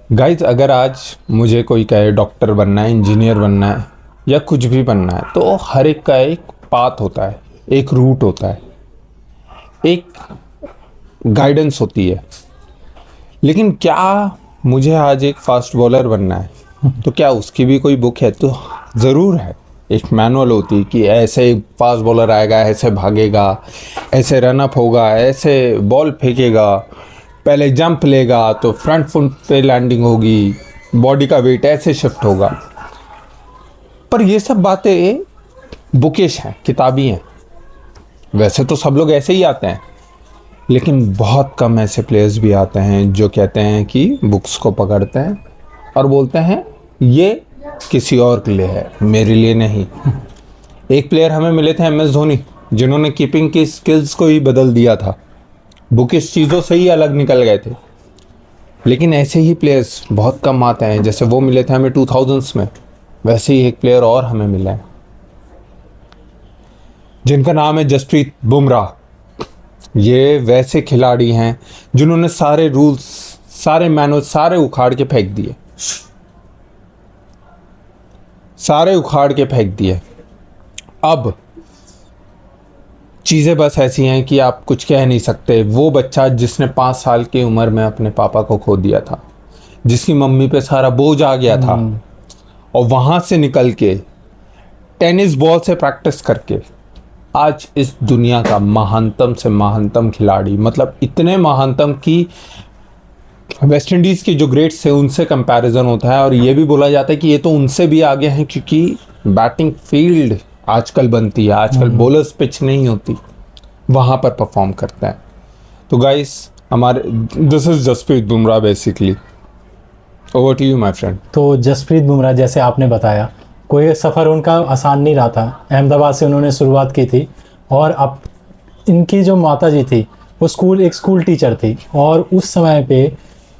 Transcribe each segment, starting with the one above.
Guys, अगर आज मुझे कोई कहे डॉक्टर बनना है, इंजीनियर बनना है या कुछ भी बनना है, तो हर एक का एक पाथ होता है, एक रूट होता है, एक गाइडेंस होती है। लेकिन क्या मुझे आज एक फास्ट बॉलर बनना है तो क्या उसकी भी कोई बुक है? तो ज़रूर है। एक मैनुअल होती है कि ऐसे फास्ट बॉलर आएगा, ऐसे भागेगा, ऐसे रनअप होगा, ऐसे बॉल फेंकेगा, पहले जंप लेगा तो फ्रंट फुट पे लैंडिंग होगी, बॉडी का वेट ऐसे शिफ्ट होगा। पर ये सब बातें बुकिश हैं, किताबी हैं। वैसे तो सब लोग ऐसे ही आते हैं, लेकिन बहुत कम ऐसे प्लेयर्स भी आते हैं जो कहते हैं कि बुक्स को पकड़ते हैं और बोलते हैं ये किसी और के लिए है, मेरे लिए नहीं। एक प्लेयर हमें मिले थे, MS धोनी, जिन्होंने कीपिंग की स्किल्स को ही बदल दिया था। बुकिश चीज़ों से ही अलग निकल गए थे। लेकिन ऐसे ही प्लेयर्स बहुत कम आते हैं। जैसे वो मिले थे हमें 2000s में, वैसे ही एक प्लेयर और हमें मिला है जिनका नाम है जसप्रीत बुमराह। ये वैसे खिलाड़ी हैं जिन्होंने सारे रूल्स, सारे मैनुअल, सारे उखाड़ के फेंक दिए, सारे उखाड़ के फेंक दिए। अब चीज़ें बस ऐसी हैं कि आप कुछ कह नहीं सकते। वो बच्चा जिसने 5 साल की उम्र में अपने पापा को खो दिया था, जिसकी मम्मी पे सारा बोझ आ गया था, और वहाँ से निकल के टेनिस बॉल से प्रैक्टिस करके आज इस दुनिया का महानतम से महानतम खिलाड़ी, मतलब इतने महानतम कि वेस्ट इंडीज़ के जो ग्रेट्स थे उनसे कंपैरिजन होता है। और ये भी बोला जाता है कि ये तो उनसे भी आगे हैं, क्योंकि बैटिंग फील्ड आजकल बनती है, आजकल बॉलर्स पिच नहीं होती, वहाँ पर परफॉर्म करते हैं। तो गाइस, हमारे this is Jasprit Bumrah basically. Over to you my friend. तो जसप्रीत बुमराह, जैसे आपने बताया, कोई सफ़र उनका आसान नहीं रहा था। अहमदाबाद से उन्होंने शुरुआत की थी, और अब इनकी जो माता जी थी वो एक स्कूल टीचर थी, और उस समय पे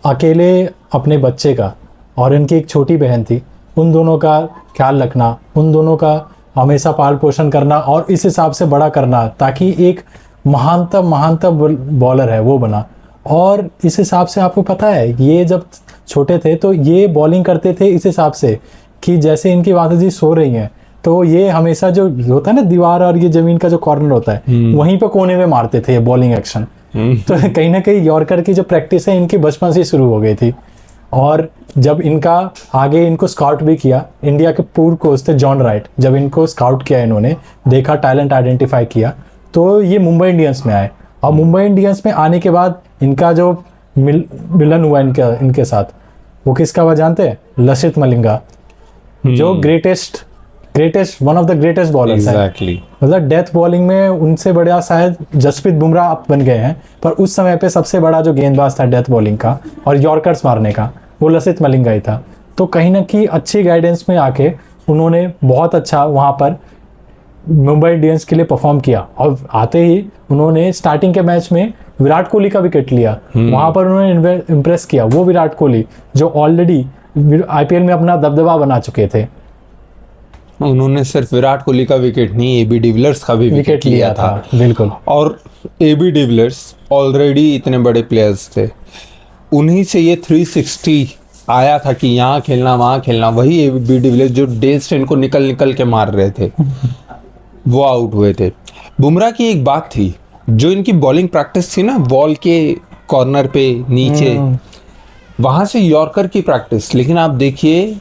अकेले अपने बच्चे का और इनकी एक छोटी बहन थी, उन दोनों का ख्याल रखना, उन दोनों का हमेशा पाल पोषण करना और इस हिसाब से बड़ा करना, ताकि एक महानतम बॉलर है वो बना। और इस हिसाब से आपको पता है, ये जब छोटे थे तो ये बॉलिंग करते थे इस हिसाब से कि जैसे इनकी माता जी सो रही हैं तो ये हमेशा जो होता है ना, दीवार और ये जमीन का जो कॉर्नर होता है, वहीं पे कोने में मारते थे बॉलिंग एक्शन। तो कहीं ना कहीं यॉर्कर की जो प्रैक्टिस है इनकी बचपन से शुरू हो गई थी। और जब इनका आगे इनको स्काउट भी किया, इंडिया के पूर्व कोच थे जॉन राइट, जब इनको स्काउट किया, इन्होंने देखा, टैलेंट आइडेंटिफाई किया, तो ये मुंबई इंडियंस में आए। और मुंबई इंडियंस में आने के बाद इनका जो मिलन हुआ इनके साथ, वो किसका हुआ जानते हैं? लसित मलिंगा, जो greatest one of the greatest bowlers हैं। मतलब डेथ बॉलिंग में उनसे बड़ा शायद जसप्रीत बुमराह अब बन गए हैं, पर उस समय पे सबसे बड़ा जो गेंदबाज था डेथ बॉलिंग का और यॉर्कर्स मारने का, वो लसित मलिंगा ही था। तो कहीं ना कहीं अच्छी गाइडेंस में आके उन्होंने बहुत अच्छा वहाँ पर मुंबई इंडियंस के लिए परफॉर्म किया। और आते ही उन्होंने स्टार्टिंग के मैच में विराट कोहली का विकेट लिया, वहाँ पर उन्होंने इम्प्रेस किया। वो विराट कोहली जो ऑलरेडी IPL में अपना दबदबा बना चुके थे, उन्होंने सिर्फ विराट कोहली का विकेट नहीं, AB डिविलियर्स का भी विकेट लिया था। बिल्कुल। और AB डिविलियर्स ऑलरेडी इतने बड़े प्लेयर्स थे, उन्हीं से ये 360 आया था कि यहाँ खेलना वहाँ खेलना। वही AB डिविलियर्स जो डेल स्टेन को निकल के मार रहे थे, वो आउट हुए थे। बुमराह की एक बात थी, जो इनकी बॉलिंग प्रैक्टिस थी ना, बॉल के कॉर्नर पे नीचे, वहाँ से यॉर्कर की प्रैक्टिस। लेकिन आप देखिए,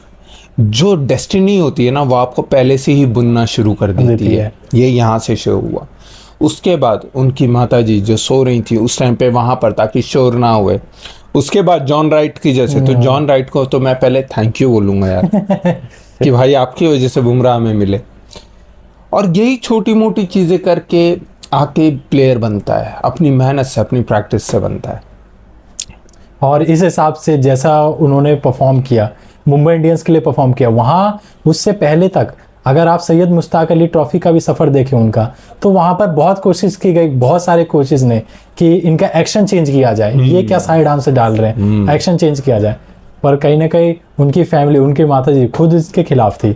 जो डेस्टिनी होती है ना, वो आपको पहले से ही बुनना शुरू कर देती है। ये यहाँ से शुरू हुआ। उसके बाद उनकी माताजी जो सो रही थी उस टाइम पे वहाँ पर, ताकि शोर ना हुए। उसके बाद जॉन राइट की जैसे, तो जॉन राइट को तो मैं पहले थैंक यू बोलूँगा यार कि भाई आपकी वजह से बुमराह में मिले। और यही छोटी मोटी चीज़ें करके आके प्लेयर बनता है, अपनी मेहनत से, अपनी प्रैक्टिस से बनता है। और इस हिसाब से जैसा उन्होंने परफॉर्म किया, मुंबई इंडियंस के लिए परफॉर्म किया, वहाँ उससे पहले तक अगर आप सैयद मुश्ताक अली ट्रॉफी का भी सफ़र देखें उनका, तो वहाँ पर बहुत कोशिश की गई, बहुत सारे कोचेज़ ने, कि इनका एक्शन चेंज किया जाए, ये क्या साइड आर्म से डाल रहे हैं, एक्शन चेंज किया जाए। पर कहीं ना कहीं उनकी फैमिली, उनकी माताजी खुद इसके खिलाफ थी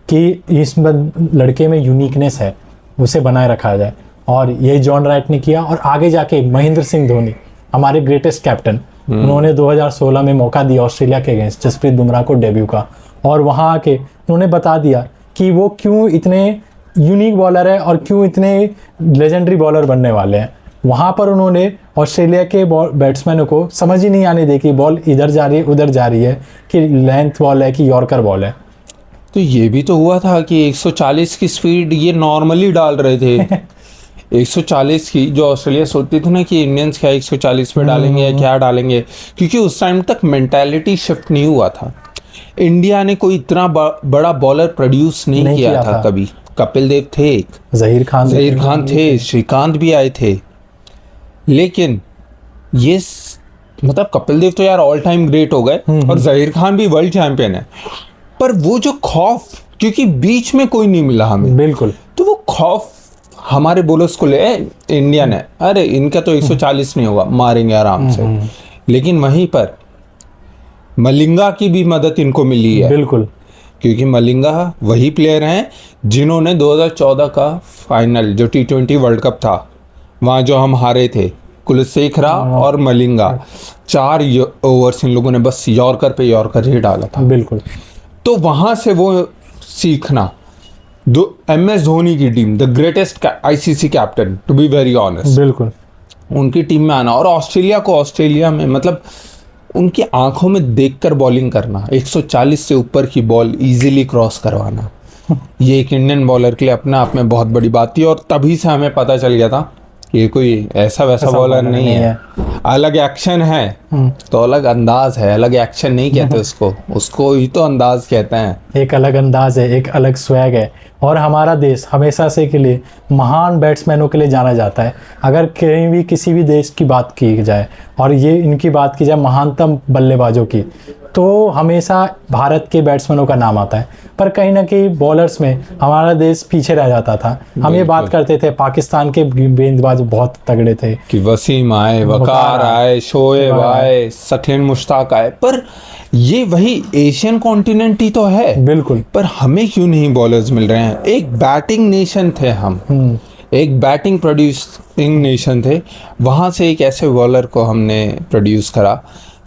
कि इस लड़के में यूनिकनेस है, उसे बनाए रखा जाए। और यही जॉन राइट ने किया। और आगे जाके महेंद्र सिंह धोनी, हमारे ग्रेटेस्ट कैप्टन, उन्होंने 2016 में मौका दिया ऑस्ट्रेलिया के अगेंस्ट जसप्रीत बुमराह को डेब्यू का, और वहाँ आके उन्होंने बता दिया कि वो क्यों इतने यूनिक बॉलर है और क्यों इतने लेजेंडरी बॉलर बनने वाले हैं। वहाँ पर उन्होंने ऑस्ट्रेलिया के बैट्समैनों को समझ ही नहीं आने दी कि बॉल इधर जा रही है उधर जा रही है, कि लेंथ बॉल है कि यॉर्कर बॉल है। तो ये भी तो हुआ था कि 140 की स्पीड ये नॉर्मली डाल रहे थे 140 की, जो ऑस्ट्रेलिया सोचती थी ना कि इंडियंस क्या 140 पे डालेंगे या क्या डालेंगे, क्योंकि उस टाइम तक मेंटालिटी शिफ्ट नहीं हुआ था। इंडिया ने कोई इतना बड़ा बॉलर प्रोड्यूस नहीं किया था कभी। कपिल देव थे, एक जहीर खान थे, श्रीकांत भी आए थे, लेकिन ये मतलब कपिल देव तो यार ऑल टाइम ग्रेट हो गए और जहीर खान भी वर्ल्ड चैंपियन है, पर वो जो खौफ, क्योंकि बीच में कोई नहीं मिला हमें, बिल्कुल, तो वो खौफ हमारे बॉलर्स को ले इंडियन है, अरे इनका तो 140 नहीं होगा, मारेंगे आराम से। लेकिन वहीं पर मलिंगा की भी मदद इनको मिली है, बिल्कुल, क्योंकि मलिंगा वही प्लेयर हैं जिन्होंने 2014 का फाइनल जो T20 वर्ल्ड कप था, वहाँ जो हम हारे थे, कुलशेखरा और मलिंगा, 4 ओवर्स इन लोगों ने बस यॉर्कर पे यॉर्कर ही डाला था। बिल्कुल, तो वहाँ से वो सीखना, MS धोनी की team, the greatest ICC captain to be very honest, बिल्कुल, उनकी टीम में आना और ऑस्ट्रेलिया को ऑस्ट्रेलिया में मतलब उनकी आंखों में देखकर बॉलिंग करना, 140 से ऊपर की बॉल इजीली क्रॉस करवाना, ये एक इंडियन बॉलर के लिए अपने आप में बहुत बड़ी बात थी। और तभी से हमें पता चल गया था कि ये कोई ऐसा वैसा बॉलर नहीं है, अलग एक्शन है तो अलग अंदाज है, अलग एक्शन नहीं कहते उसको ही तो अंदाज कहते हैं। एक अलग अंदाज है, एक अलग स्वैग है। और हमारा देश हमेशा से के लिए महान बैट्समैनों के लिए जाना जाता है। अगर कहीं भी किसी भी देश की बात की जाए और ये इनकी बात की जाए महानतम बल्लेबाजों की, तो हमेशा भारत के बैट्समैनों का नाम आता है। पर कहीं ना कहीं बॉलर्स में हमारा देश पीछे रह जाता था। हम ये बात करते थे पाकिस्तान के गेंदबाज बहुत तगड़े थे कि वसीम आए, वकार आए, शोएब आए, शकील मुश्ताक आए, पर ये वही एशियन कॉन्टिनेंट ही तो है। बिल्कुल, पर हमें क्यों नहीं बॉलर्स मिल रहे हैं? एक बैटिंग नेशन थे हम, एक बैटिंग प्रोड्यूसिंग नेशन थे, वहाँ से एक ऐसे बॉलर को हमने प्रोड्यूस करा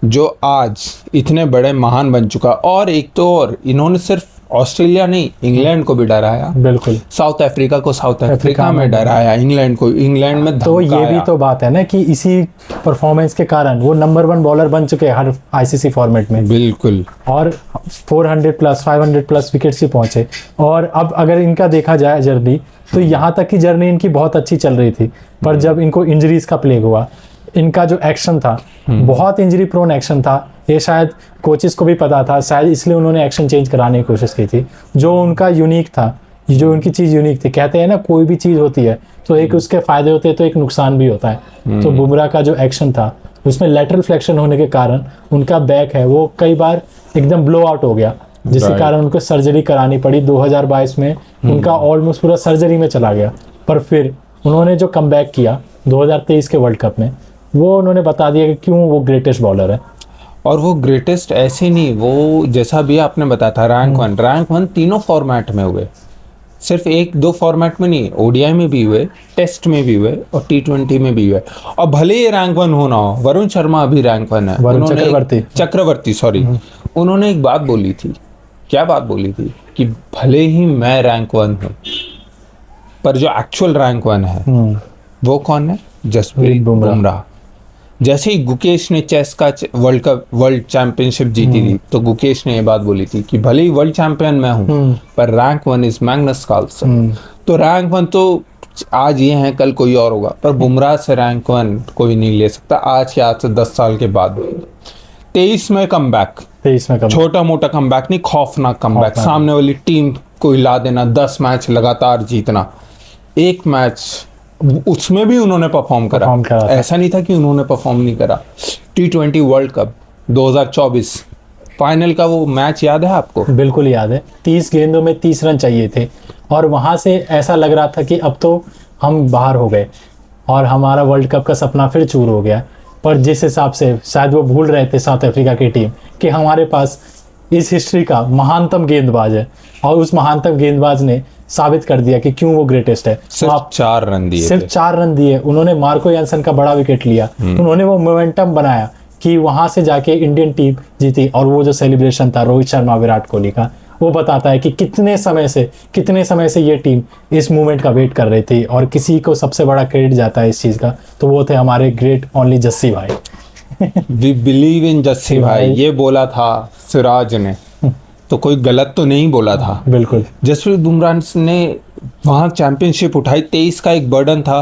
जो आज इतने बड़े महान बन चुका। और एक तो और इन्होंने सिर्फ ऑस्ट्रेलिया नहीं, इंग्लैंड को भी डराया। बिल्कुल, साउथ अफ्रीका को साउथ अफ्रीका में डराया, इंग्लैंड को इंग्लैंड में तो ये भी तो बात है ना कि इसी परफॉर्मेंस के कारण वो नंबर 1 बॉलर बन चुके हैं हर ICC फॉर्मेट में। बिल्कुल, और 400 प्लस 500 प्लस विकेट्स भी पहुंचे। और अब अगर इनका देखा जाए जर्नी, तो यहाँ तक की जर्नी इनकी बहुत अच्छी चल रही थी, पर जब इनको इंजरीज का प्लेग हुआ, इनका जो एक्शन था बहुत इंजरी प्रोन एक्शन था। ये शायद कोचेस को भी पता था, शायद इसलिए उन्होंने एक्शन चेंज कराने की कोशिश की थी। जो उनका यूनिक था, जो उनकी चीज़ यूनिक थी, कहते हैं ना कोई भी चीज़ होती है तो एक उसके फायदे होते हैं तो एक नुकसान भी होता है। तो बुमराह का जो एक्शन था उसमें लेटरल फ्लेक्शन होने के कारण उनका बैक है वो कई बार एकदम ब्लो आउट हो गया, जिसके कारण उनको सर्जरी करानी पड़ी। 2022 में उनका ऑलमोस्ट पूरा सर्जरी में चला गया। पर फिर उन्होंने जो कमबैक किया 2023 के वर्ल्ड कप में, वो उन्होंने बता दिया कि क्यों वो ग्रेटेस्ट बॉलर है। और वो ग्रेटेस्ट ऐसे नहीं, वो जैसा भी आपने बताया था रैंक वन तीनों फॉर्मेट में हुए, सिर्फ 1-2 फॉर्मेट में नहीं, ODI में भी हुए, टेस्ट में भी हुए और T20 में भी हुए। और भले ये रैंक 1 होना हो, वरुण शर्मा अभी रैंक 1 है, चक्रवर्ती सॉरी, उन्होंने एक बात बोली थी। क्या बात बोली थी? कि भले ही मैं रैंक 1 हूँ, पर जो एक्चुअल रैंक 1 है वो कौन है? जसप्रीत बुमराह। जैसे ही गुकेश ने चेस का वर्ल्ड चैंपियनशिप जीती थी, तो गुकेश ने ये बात बोली थी कि भले ही वर्ल्ड चैंपियन मैं हूँ, पर रैंक 1 इज मैग्नस कार्लसन। तो रैंक 1 तो आज ये है, कल कोई और होगा, पर बुमराह से रैंक 1 कोई नहीं ले सकता आज से 10 साल के बाद। 23 में कमबैक, छोटा मोटा कमबैक नहीं, खौफनाक कमबैक, सामने वाली टीम को हिला देना, 10 मैच लगातार जीतना। एक मैच उसमें भी उन्होंने परफॉर्म करा, ऐसा नहीं था कि उन्होंने परफॉर्म नहीं करा। T20 वर्ल्ड कप 2024 फाइनल का वो मैच याद है आपको? बिल्कुल याद है। 30 गेंदों में 30 रन चाहिए थे और वहां से ऐसा लग रहा था कि अब तो हम बाहर हो गए और हमारा वर्ल्ड कप का सपना फिर चूर हो गया। पर जिस हिसाब से शायद वो भूल रहे थे साउथ अफ्रीका की टीम कि हमारे पास इस हिस्ट्री का महानतम गेंदबाज है, और उस महानतम गेंदबाज ने साबित कर दिया कि क्यों वो ग्रेटेस्ट है। सिर्फ 4 रन दिए, उन्होंने मार्को यानसन का बड़ा विकेट लिया, उन्होंने वो मोमेंटम बनाया कि वहाँ से जाके इंडियन टीम जीती, और वो जो सेलिब्रेशन था रोहित शर्मा विराट कोहली का, वो बताता है कि कितने समय से ये टीम इस मूवमेंट का वेट कर रही थी, और किसी को सबसे बड़ा क्रेडिट जाता है इस चीज़ का, तो वो थे हमारे ग्रेट ओनली जस्सी भाई। वी बिलीव इन जस्सी भाई, ये बोला था सिराज ने, तो कोई गलत तो नहीं बोला था। बिल्कुल। जसप्रीत बुमराह ने वहाँ चैंपियनशिप उठाई, 23 का एक बर्डन था,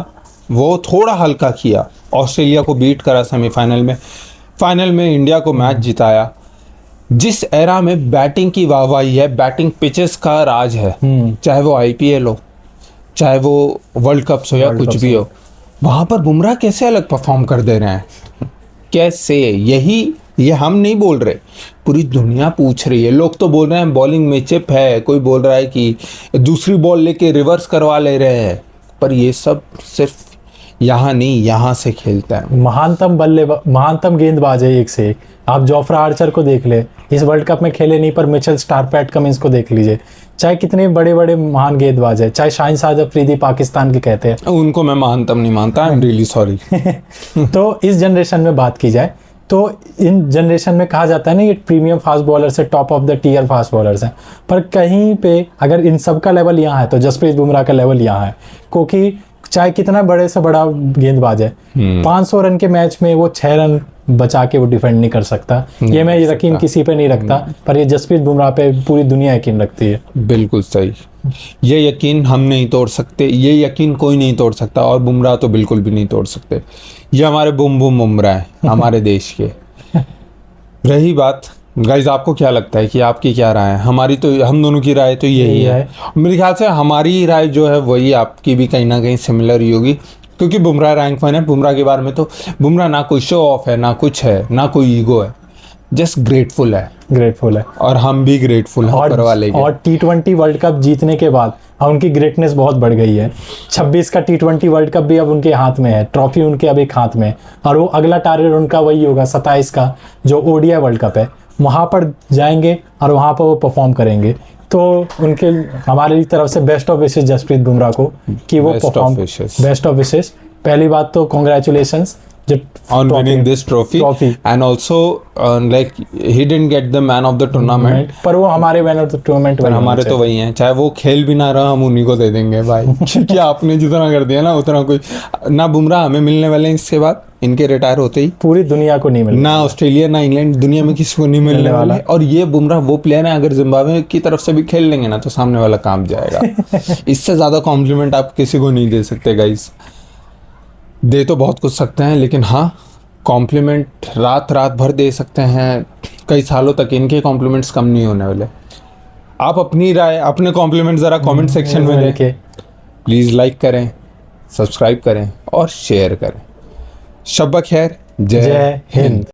वो थोड़ा हल्का किया, ऑस्ट्रेलिया को बीट करा सेमीफाइनल में, फाइनल में इंडिया को मैच जिताया। जिस एरा में बैटिंग की वाहवाही है, बैटिंग पिचेस का राज है, चाहे वो आईपीएल हो, चाहे वो वर्ल्ड कप्स हो या कुछ भी हो, वहाँ पर बुमराह कैसे अलग परफॉर्म कर दे रहे हैं, कैसे? ये हम नहीं बोल रहे, पूरी दुनिया पूछ रही है। लोग तो बोल रहे हैं बॉलिंग में चिप है, कोई बोल रहा है कि दूसरी बॉल लेके रिवर्स करवा ले रहे हैं, पर ये सब सिर्फ यहाँ नहीं, यहाँ से खेलता है। महानतम गेंदबाज है एक से एक। आप जोफ्रा आर्चर को देख ले, इस वर्ल्ड कप में खेले नहीं, पर मिचेल स्टार्क, पैट कमिंस को देख लीजिए, चाहे कितने बड़े बड़े महान गेंदबाज है, चाहे शाहिन शाह अफरीदी पाकिस्तान के कहते हैं, उनको मैं महानतम नहीं मानता, आई एम रियली सॉरी। तो इस जनरेशन में बात की जाए तो इन जनरेशन में कहा जाता है ना, ये प्रीमियम फास्ट बॉलर से top of the tier fast bowlers हैं, पर कहीं पे अगर इन सब का लेवल यहाँ है तो जसप्रीत बुमराह का लेवल यहाँ है, क्योंकि चाहे कितना बड़े से बड़ा गेंदबाज है, 500 रन के मैच में वो 6 रन बचा के वो डिफेंड नहीं कर सकता। ये मैं यकीन किसी पे नहीं रखता, पर ये जसप्रीत बुमराह पे पूरी दुनिया यकीन रखती है। बिल्कुल सही, ये यकीन हम नहीं तोड़ सकते, ये यकीन कोई नहीं तोड़ सकता, और बुमराह तो बिल्कुल भी नहीं तोड़ सकते। ये हमारे बुम बुम बुमराह हैं, हमारे देश के। रही बात गाइज, आपको क्या लगता है कि आपकी क्या राय है? हमारी तो, हम दोनों की राय तो यही है। मेरे ख्याल से हमारी राय जो है वही आपकी भी कहीं ना कहीं सिमिलर ही होगी, क्योंकि बुमराह रैंक 1 है। बुमराह के बारे में तो, बुमराह ना कोई शो ऑफ है, ना कुछ है, ना कोई ईगो है, जस्ट ग्रेटफुल है, और हम भी ग्रेटफुल हैं ऊपर वाले के। और T20 वर्ल्ड कप जीतने के बाद अब उनकी ग्रेटनेस बहुत बढ़ गई है। 26 का T20 वर्ल्ड कप भी अब उनके हाथ में है, ट्रॉफी उनके अब एक हाथ में है, और वो अगला टारगेट उनका वही होगा 27 का, जो ODI वर्ल्ड कप है, वहाँ पर जाएंगे और वहाँ पर वो परफॉर्म करेंगे। तो उनके, हमारी तरफ से best of wishes Jasprit Bumrah को कि वो परफॉर्म, बेस्ट ऑफ विशेस। पहली बात तो congratulations on winning this trophy, and also like he didn't get the man of the tournament, पर वो हमारे मैन ऑफ द टूर्नामेंट, पर हमारे तो वही हैं, चाहे वो खेल भी ना रहा, हम उन्हीं को दे देंगे भाई। क्योंकि आपने जितना कर दिया ना, उतना कोई ना बुमराह हमें मिलने वाले हैं इसके बाद, इनके रिटायर होते ही पूरी दुनिया को नहीं मिलने, ना ऑस्ट्रेलिया ना इंग्लैंड, दुनिया में किसी को नहीं मिलने वाला है। और ये बुमराह वो प्लेयर है, अगर जिम्बाब्वे की तरफ से भी खेल लेंगे ना तो सामने वाला काम जाएगा। इससे ज्यादा कॉम्प्लीमेंट आप किसी को नहीं दे सकते गाइस। दे तो बहुत कुछ सकते हैं, लेकिन हाँ, कॉम्प्लीमेंट रात भर दे सकते हैं, कई सालों तक इनके कॉम्प्लीमेंट्स कम नहीं होने वाले। आप अपनी राय, अपने कॉम्प्लीमेंट ज़रा कमेंट सेक्शन में दें, प्लीज़ लाइक करें, सब्सक्राइब करें और शेयर करें। शब्बा खैर, जय हिंद।